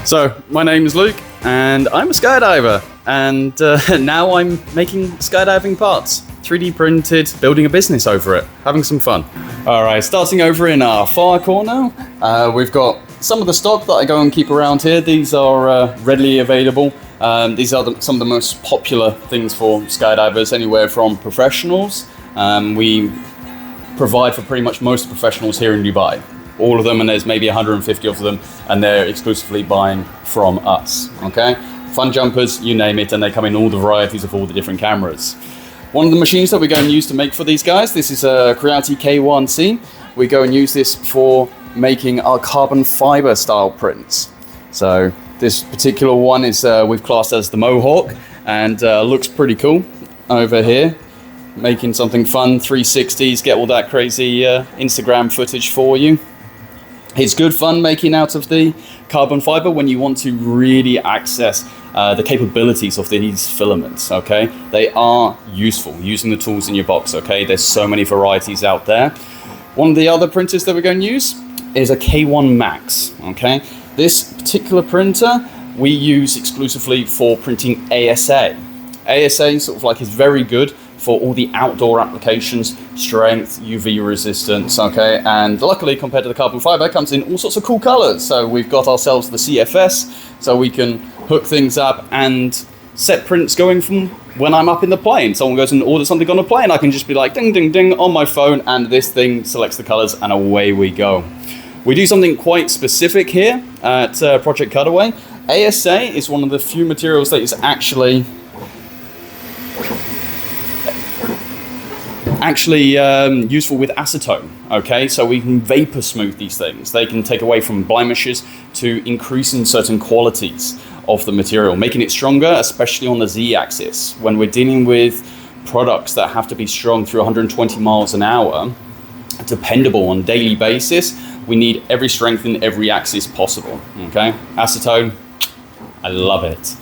So, my name is Luke, and I'm a skydiver, and now I'm making skydiving parts. 3D printed, building a business over it, having some fun. Alright, starting over in our far corner, we've got some of the stock that I go and keep around here. These are readily available. These are some of the most popular things for skydivers, anywhere from professionals. We provide for pretty much most professionals here in Dubai. All of them, and there's maybe 150 of them, and they're exclusively buying from us, okay? Fun jumpers, you name it, and they come in all the varieties of all the different cameras. One of the machines that we go and use to make for these guys, this is a Curnow K1C. We go and use this for making our carbon fiber style prints. So this particular one is we've classed as the Mohawk, and looks pretty cool over here. Making something fun, 360s, get all that crazy Instagram footage for you. It's good fun making out of the carbon fiber when you want to really access the capabilities of these filaments, okay? They are useful using the tools in your box, okay? There's so many varieties out there. One of the other printers that we're going to use is a K1 Max, okay? This particular printer we use exclusively for printing ASA. ASA sort of like is very good for all the outdoor applications, strength, UV resistance, okay? And luckily, compared to the carbon fiber, it comes in all sorts of cool colors. So we've got ourselves the CFS, so we can hook things up and set prints going from when I'm up in the plane. Someone goes and orders something on a plane, I can just be like, ding, ding, ding, on my phone, and this thing selects the colors, and away we go. We do something quite specific here at Project Cutaway. ASA is one of the few materials that is actually useful with acetone, okay? So we can vapor smooth these things. They can take away from blemishes to increasing certain qualities of the material, making it stronger, especially on the Z-axis. When we're dealing with products that have to be strong through 120 miles an hour, dependable on a daily basis, we need every strength in every axis possible, okay? Acetone, I love it.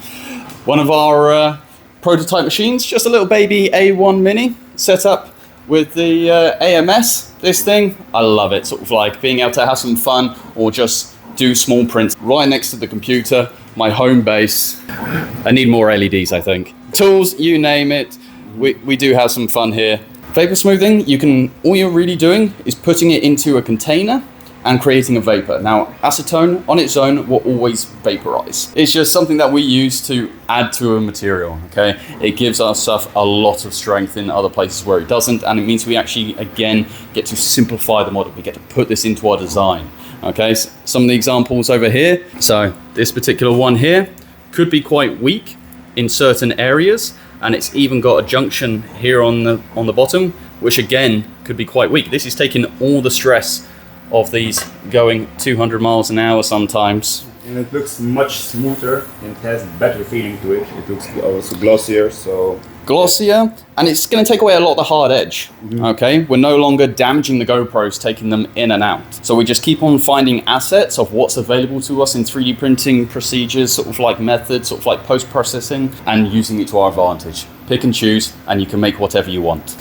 One of our prototype machines, just a little baby A1 Mini, set up with the AMS, this thing, I love it. Sort of like being able to have some fun or just do small prints right next to the computer, my home base. I need more LEDs, I think. Tools, you name it, we do have some fun here. Vapor smoothing, all you're really doing is putting it into a container and creating a vapor. Now, acetone on its own will always vaporize. It's just something that we use to add to a material, okay? It gives our stuff a lot of strength in other places where it doesn't, and it means we actually, again, get to simplify the model. We get to put this into our design, okay? So some of the examples over here. So this particular one here could be quite weak in certain areas, and it's even got a junction here on the bottom, which again, could be quite weak. This is taking all the stress of these going 200 miles an hour sometimes. And it looks much smoother and it has a better feeling to it. It looks also glossier, so... Glossier, and it's going to take away a lot of the hard edge, okay? We're no longer damaging the GoPros, taking them in and out. So we just keep on finding assets of what's available to us in 3D printing procedures, sort of like methods, sort of like post-processing, and using it to our advantage. Pick and choose, and you can make whatever you want.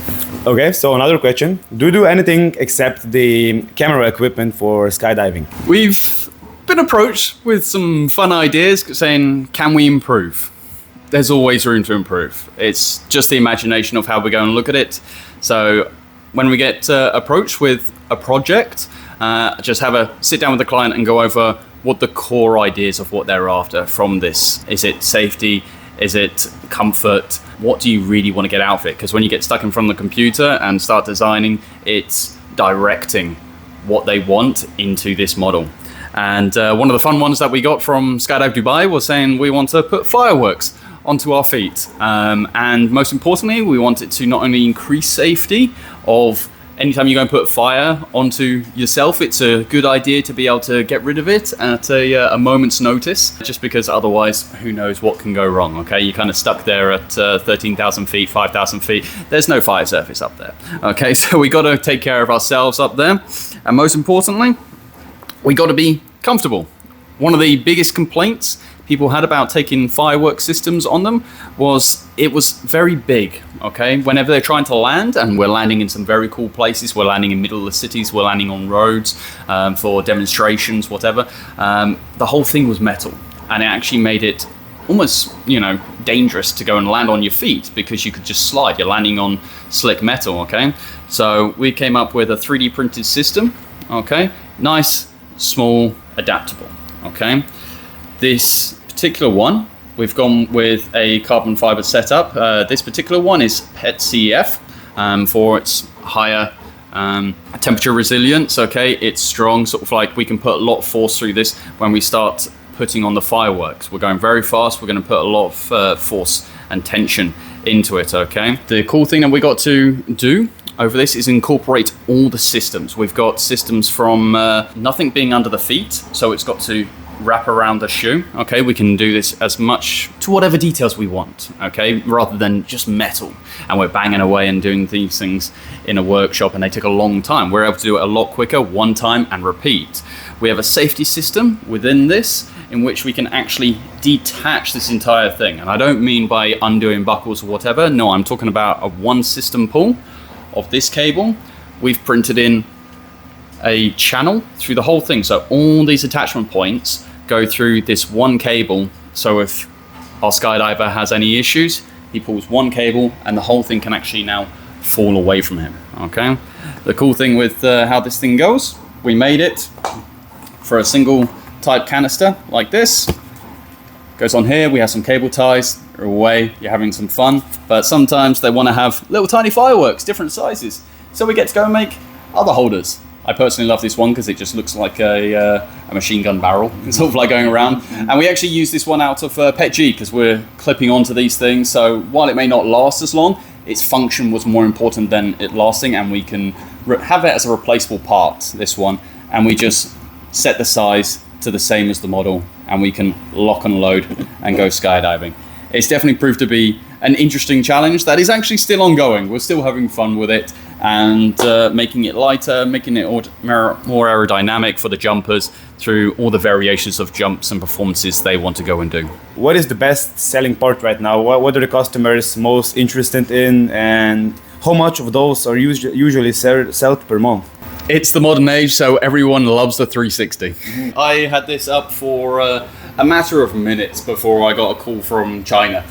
Okay, so another question. Do you do anything except the camera equipment for skydiving? We've been approached with some fun ideas saying, can we improve? There's always room to improve. It's just the imagination of how we're going to look at it. So when we get approached with a project, just have a sit down with the client and go over what the core ideas of what they're after from this. Is it safety? Is it comfort? What do you really want to get out of it? Because when you get stuck in front of the computer and start designing, it's directing what they want into this model. And one of the fun ones that we got from Skydive Dubai was saying we want to put fireworks onto our feet. And most importantly, we want it to not only increase safety of anytime you go and put fire onto yourself, it's a good idea to be able to get rid of it at a moment's notice, just because otherwise, who knows what can go wrong, okay? You're kind of stuck there at 13,000 feet, 5,000 feet. There's no fire surface up there, okay? So we got to take care of ourselves up there. And most importantly, we got to be comfortable. One of the biggest complaints people had about taking fireworks systems on them was it was very big, okay? Whenever they're trying to land, and we're landing in some very cool places, we're landing in middle of the cities, we're landing on roads for demonstrations, whatever, the whole thing was metal. and it actually made it almost, dangerous to go and land on your feet because you could just slide. You're landing on slick metal, okay? So we came up with a 3D printed system, okay? Nice, small, adaptable, okay? This particular one, we've gone with a carbon fiber setup. This particular one is PET CEF for its higher temperature resilience, okay? It's strong, sort of like we can put a lot of force through this when we start putting on the fireworks. We're going very fast. We're going to put a lot of force and tension into it, okay? The cool thing that we got to do over this is incorporate all the systems. We've got systems from nothing being under the feet, so it's got to wrap around the shoe, okay? We can do this as much to whatever details we want, okay? Rather than just metal, and we're banging away and doing these things in a workshop and they take a long time. We're able to do it a lot quicker, one time and repeat. We have a safety system within this in which we can actually detach this entire thing. And I don't mean by undoing buckles or whatever. No, I'm talking about a one system pull of this cable. We've printed in a channel through the whole thing. So all these attachment points go through this one cable. So if our skydiver has any issues, he pulls one cable and the whole thing can actually now fall away from him, okay? The cool thing with how this thing goes, we made it for a single type canister like this. Goes on here, we have some cable ties, they're away, you're having some fun. But sometimes they want to have little tiny fireworks, different sizes. So we get to go and make other holders. I personally love this one because it just looks like a machine gun barrel, sort of like going around. And we actually use this one out of PETG because we're clipping onto these things. So while it may not last as long, its function was more important than it lasting, and we can have it as a replaceable part, this one. And we just set the size to the same as the model, and we can lock and load and go skydiving. It's definitely proved to be an interesting challenge that is actually still ongoing. We're still having fun with it and making it lighter, making it more aerodynamic for the jumpers through all the variations of jumps and performances they want to go and do. What is the best selling part right now? What are the customers most interested in, and how much of those are usually sold per month? It's the modern age, so everyone loves the 360. I had this up for a matter of minutes before I got a call from China.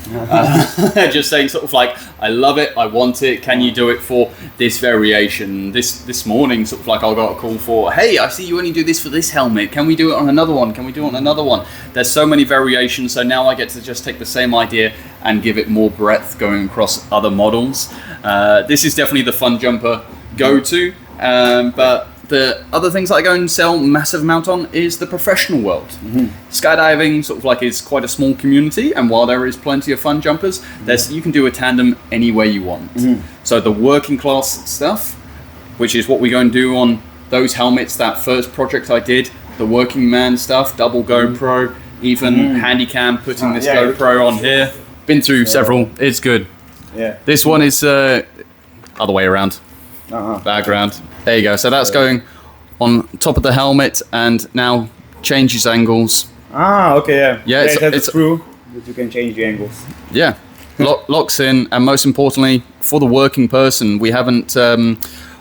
Just saying sort of like, I love it, I want it, can you do it for this variation? This morning, sort of like I got a call for, hey, I see you only do this for this helmet, can we do it on another one? Can we do it on another one? There's so many variations, so now I get to just take the same idea and give it more breadth going across other models. This is definitely the fun jumper go-to. But the other things that I go and sell massive amount on is the professional world. Skydiving sort of like is quite a small community, and while there is plenty of fun jumpers, you can do a tandem any way you want. So the working class stuff, which is what we go and do on those helmets, that first project I did, the working man stuff, double GoPro, even Handycam, putting this GoPro on here. Been through several, it's good. This one is other way around. Background. There you go. So that's going on top of the helmet and now changes angles. Okay, yeah. It's a screw that you can change the angles. Yeah, locks in, and most importantly, for the working person, we haven't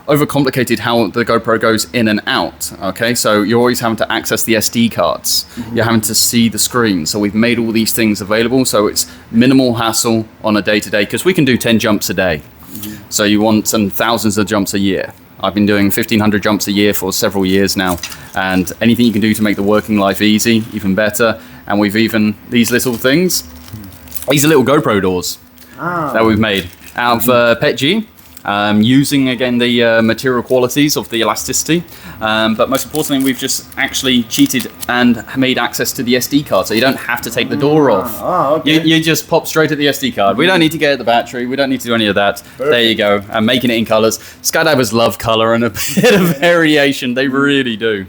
overcomplicated how the GoPro goes in and out. Okay, so you're always having to access the SD cards. You're having to see the screen. So we've made all these things available, so it's minimal hassle on a day-to-day, because we can do 10 jumps a day. So you want some thousands of jumps a year. I've been doing 1,500 jumps a year for several years now, and anything you can do to make the working life easy, even better. And we've even, these little things, these are little GoPro doors that we've made out of PETG, using again the material qualities of the elasticity, but most importantly we've just actually cheated and made access to the SD card, so you don't have to take the door off. You just pop straight at the SD card. We don't need to get at the battery, we don't need to do any of that. Perfect. There you go, and making it in colors. Skydivers love color and a bit of variation, they really do.